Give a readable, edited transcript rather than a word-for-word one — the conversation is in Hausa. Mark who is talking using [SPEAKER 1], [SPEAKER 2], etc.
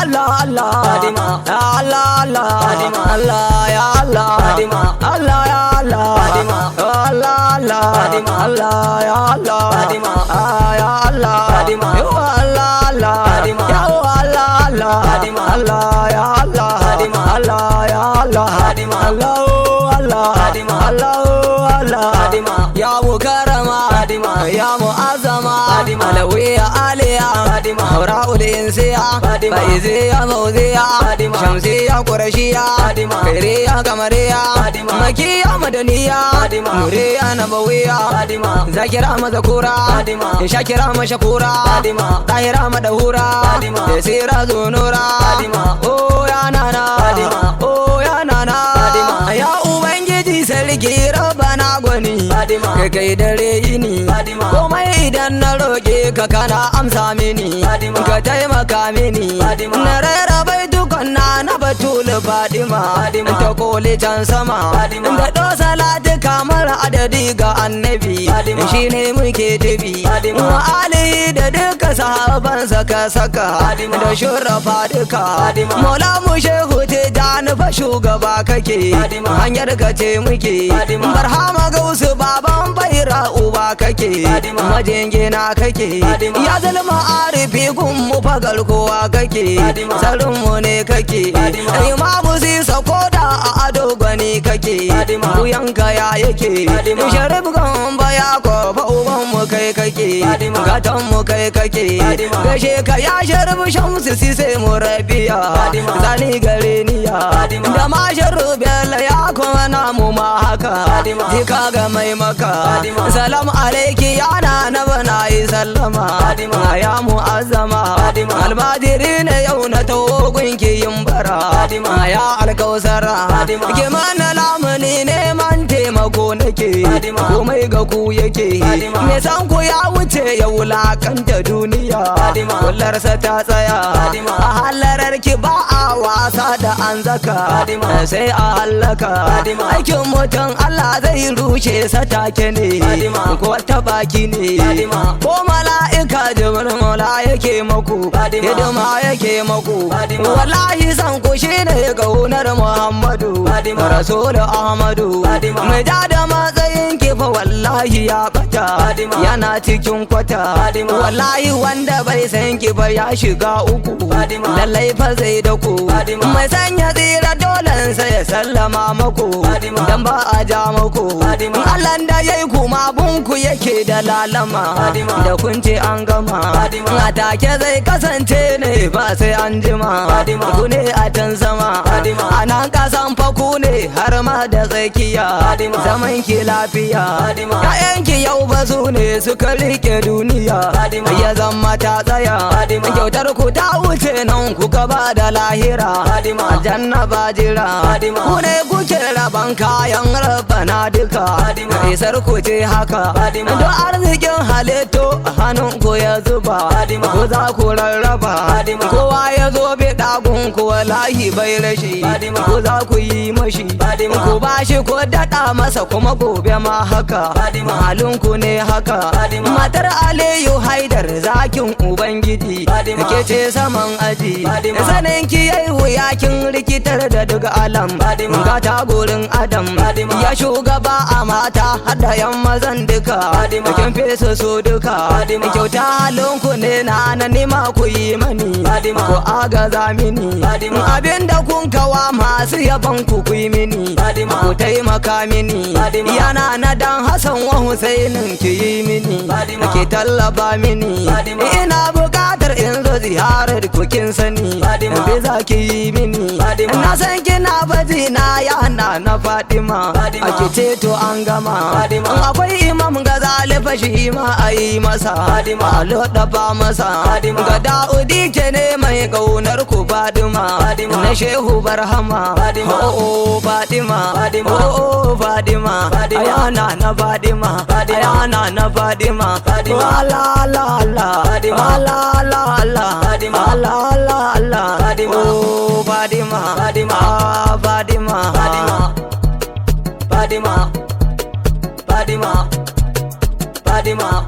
[SPEAKER 1] Allah Allah
[SPEAKER 2] Fadima
[SPEAKER 1] Allah Allah
[SPEAKER 2] Fadima
[SPEAKER 1] Allah ya Allah
[SPEAKER 2] Fadima
[SPEAKER 1] Allah ya Allah
[SPEAKER 2] Fadima
[SPEAKER 1] Allah Allah
[SPEAKER 2] Fadima
[SPEAKER 1] Allah ya Allah
[SPEAKER 2] Fadima
[SPEAKER 1] ya Allah
[SPEAKER 2] Fadima
[SPEAKER 1] ya Allah Allah
[SPEAKER 2] Fadima
[SPEAKER 1] ya Allah Allah
[SPEAKER 2] Fadima
[SPEAKER 1] Allah ya Allah
[SPEAKER 2] Fadima
[SPEAKER 1] Allah ya Allah
[SPEAKER 2] Fadima
[SPEAKER 1] Allah Allah
[SPEAKER 2] Fadima
[SPEAKER 1] Allah Allah
[SPEAKER 2] Fadima
[SPEAKER 1] ya mukarrama
[SPEAKER 2] Fadima
[SPEAKER 1] ya mu'azzama
[SPEAKER 2] Fadima
[SPEAKER 1] alawiya aliya
[SPEAKER 2] Fadima
[SPEAKER 1] haura'ul insiya
[SPEAKER 2] Fadima
[SPEAKER 1] faiziya mawziya
[SPEAKER 2] Fadima
[SPEAKER 1] shamsiya qurashiya
[SPEAKER 2] Fadima
[SPEAKER 1] khairiya kamariya
[SPEAKER 2] Fadima
[SPEAKER 1] makiya madaniya
[SPEAKER 2] Fadima
[SPEAKER 1] nuriya nabawiya
[SPEAKER 2] Fadima
[SPEAKER 1] zakira mazakura
[SPEAKER 2] Fadima
[SPEAKER 1] shakira mashakura
[SPEAKER 2] Fadima
[SPEAKER 1] tahira madahura
[SPEAKER 2] Fadima
[SPEAKER 1] yasira zunura
[SPEAKER 2] Fadima
[SPEAKER 1] oh ya nana
[SPEAKER 2] Fadima
[SPEAKER 1] oh ya nana
[SPEAKER 2] Fadima
[SPEAKER 1] ya ubangiji sarki rabbana gwani
[SPEAKER 2] Fadima
[SPEAKER 1] kai dare yini
[SPEAKER 2] Fadima
[SPEAKER 1] komai idan na roƙe ka kana amsa mini
[SPEAKER 2] Fadima
[SPEAKER 1] ka taimaka mini
[SPEAKER 2] Fadima
[SPEAKER 1] na rera bai tukunna na batul Fadima
[SPEAKER 2] Fadima
[SPEAKER 1] ta koli can sama
[SPEAKER 2] Fadima
[SPEAKER 1] da do salati kamar adadi ga annabi
[SPEAKER 2] Fadima
[SPEAKER 1] shine muke tabi
[SPEAKER 2] Fadima
[SPEAKER 1] wa alihi da duka sahaban saka
[SPEAKER 2] Fadima
[SPEAKER 1] da shurafa duka
[SPEAKER 2] Fadima
[SPEAKER 1] mola mu shehu tijani fa shugaba kake
[SPEAKER 2] Fadima
[SPEAKER 1] hanyar ka ce muke
[SPEAKER 2] Fadima
[SPEAKER 1] barhama gausu baban baira uba kake
[SPEAKER 2] Fadima
[SPEAKER 1] majingina kake
[SPEAKER 2] Fadima
[SPEAKER 1] ya zalma arifi gun mu fagar kowa kake
[SPEAKER 2] Fadima
[SPEAKER 1] sarin mu ne kake
[SPEAKER 2] Fadima
[SPEAKER 1] imamu sisa koda a ado gwani kake
[SPEAKER 2] Fadima
[SPEAKER 1] buyanka ya yake
[SPEAKER 2] Fadima
[SPEAKER 1] sharif gamba ya kofa uban mu kai kake
[SPEAKER 2] Fadima
[SPEAKER 1] gatan mu kai kake
[SPEAKER 2] Fadima
[SPEAKER 1] gashe ka ya sharif shamsu sise mu rabiya
[SPEAKER 2] Fadima
[SPEAKER 1] zani gare niya
[SPEAKER 2] Fadima
[SPEAKER 1] da ma sharif bella ya kuma namu ma haka
[SPEAKER 2] Fadima
[SPEAKER 1] jika ga mai maka
[SPEAKER 2] Fadima
[SPEAKER 1] salam alaiki ya na bana yi sallama
[SPEAKER 2] Fadima
[SPEAKER 1] ya mu'azzama
[SPEAKER 2] Fadima
[SPEAKER 1] albadiri ne yau na togun ki yin bara
[SPEAKER 2] Fadima
[SPEAKER 1] ya alkausara
[SPEAKER 2] Fadima
[SPEAKER 1] ki mana lamuni neman taimako nake
[SPEAKER 2] Fadima
[SPEAKER 1] komai ga ku yake
[SPEAKER 2] Fadima
[SPEAKER 1] me san ku ya wuce ya wulakanta duniya
[SPEAKER 2] Fadima
[SPEAKER 1] kullarsa ta tsaya
[SPEAKER 2] Fadima
[SPEAKER 1] a halarar ki ba a wasa da an zaka
[SPEAKER 2] Fadima
[SPEAKER 1] sai a hallaka
[SPEAKER 2] Fadima
[SPEAKER 1] aikin mutum Allah zai rushe sa take ne
[SPEAKER 2] Fadima
[SPEAKER 1] ko ta baki ne
[SPEAKER 2] Fadima
[SPEAKER 1] ko mala'ika jibril mola yake maku
[SPEAKER 2] Fadima
[SPEAKER 1] hidima yake maku
[SPEAKER 2] Fadima
[SPEAKER 1] wallahi san ku shine kaunar Muhammadu
[SPEAKER 2] Fadima
[SPEAKER 1] rasul Ahmadu
[SPEAKER 2] Fadima
[SPEAKER 1] mai da matsayin ki fa wallahi ya bata
[SPEAKER 2] Fadima
[SPEAKER 1] yana cikin kwata
[SPEAKER 2] Fadima
[SPEAKER 1] wallahi wanda bai san ki ba ya shiga uku
[SPEAKER 2] Fadima
[SPEAKER 1] lallai fa zai da ku
[SPEAKER 2] Fadima
[SPEAKER 1] mai sanya tsira dole sai ya sallama maku
[SPEAKER 2] Fadima
[SPEAKER 1] dan ba a ja maku
[SPEAKER 2] Fadima
[SPEAKER 1] Allah da yayi kuma bunku yake da lalama
[SPEAKER 2] Fadima
[SPEAKER 1] da kun ce an gama
[SPEAKER 2] Fadima
[SPEAKER 1] a take zai kasance ne ba sai an jima
[SPEAKER 2] Fadima
[SPEAKER 1] ku ne a can sama
[SPEAKER 2] Fadima
[SPEAKER 1] a nan kasan fa ku ne har ma da tsakiya
[SPEAKER 2] Fadima
[SPEAKER 1] zaman ki lafiya
[SPEAKER 2] Fadima
[SPEAKER 1] ƴaƴanki yau ba su ne suka rike duniya
[SPEAKER 2] Fadima
[SPEAKER 1] ya zama ta tsaya
[SPEAKER 2] Fadima
[SPEAKER 1] kyautar ku ta wuce nan kuka ba da lahira
[SPEAKER 2] Fadima
[SPEAKER 1] aljanna ba jira
[SPEAKER 2] Fadima
[SPEAKER 1] ku ne kuke raban kayan rabbana duka
[SPEAKER 2] Fadima
[SPEAKER 1] isar ku ce haka
[SPEAKER 2] Fadima
[SPEAKER 1] don arzikin halitto a hannun ku ya zuba
[SPEAKER 2] Fadima
[SPEAKER 1] ku za ku rarraba
[SPEAKER 2] Fadima
[SPEAKER 1] kowa ya zo bi dagun ku wallahi bai rashi
[SPEAKER 2] Fadima
[SPEAKER 1] ku za ku yi mashi
[SPEAKER 2] Fadima
[SPEAKER 1] ku bashi ko daɗa masa kuma gobe ma haka
[SPEAKER 2] Fadima
[SPEAKER 1] halin ku ne haka
[SPEAKER 2] Fadima
[SPEAKER 1] matar Aliyu Haidar zakin ubangiji
[SPEAKER 2] Fadima
[SPEAKER 1] ke ce saman aji
[SPEAKER 2] Fadima
[SPEAKER 1] sanin ki yayi wuya kin rikitar da duk alam
[SPEAKER 2] Fadima
[SPEAKER 1] ga ta gurin adam
[SPEAKER 2] Fadima
[SPEAKER 1] ya shugaba a mata har da yan mazan duka
[SPEAKER 2] Fadima
[SPEAKER 1] kin fesa su duka
[SPEAKER 2] Fadima
[SPEAKER 1] kyauta halin ku ne na nima ku yi mani
[SPEAKER 2] Fadima
[SPEAKER 1] ku agaza mini
[SPEAKER 2] Fadima
[SPEAKER 1] abinda kun kawa masu yaban ku ku yi mini
[SPEAKER 2] Fadima
[SPEAKER 1] ku taimaka mini
[SPEAKER 2] Fadima
[SPEAKER 1] yana na dan Hassan wa Husainin ki yi mini
[SPEAKER 2] Fadima
[SPEAKER 1] ki tallaba mini
[SPEAKER 2] Fadima
[SPEAKER 1] ina bukatar in zo ziyarar ku kin sani
[SPEAKER 2] Fadima
[SPEAKER 1] bi za ki yi mini
[SPEAKER 2] Fadima
[SPEAKER 1] na san kina baji na yana na Fadima
[SPEAKER 2] Fadima
[SPEAKER 1] ake ce to an gama
[SPEAKER 2] Fadima
[SPEAKER 1] akwai imam Gazali fa shi ma a yi masa
[SPEAKER 2] Fadima
[SPEAKER 1] a lodafa masa
[SPEAKER 2] Fadima
[SPEAKER 1] Gadda'u dike ne mai kaunar ku Fadima
[SPEAKER 2] Fadima
[SPEAKER 1] na shehu barhama
[SPEAKER 2] Fadima
[SPEAKER 1] oh Fadima
[SPEAKER 2] Fadima
[SPEAKER 1] oh Fadima
[SPEAKER 2] Fadima
[SPEAKER 1] ayana na Fadima
[SPEAKER 2] Fadima
[SPEAKER 1] ayana na Fadima
[SPEAKER 2] Fadima
[SPEAKER 1] la la la
[SPEAKER 2] Fadima
[SPEAKER 1] la la la
[SPEAKER 2] Fadima
[SPEAKER 1] la la la
[SPEAKER 2] Fadima
[SPEAKER 1] oh Fadima
[SPEAKER 2] Fadima
[SPEAKER 1] Fadima
[SPEAKER 2] Fadima Fadima Fadima Fadima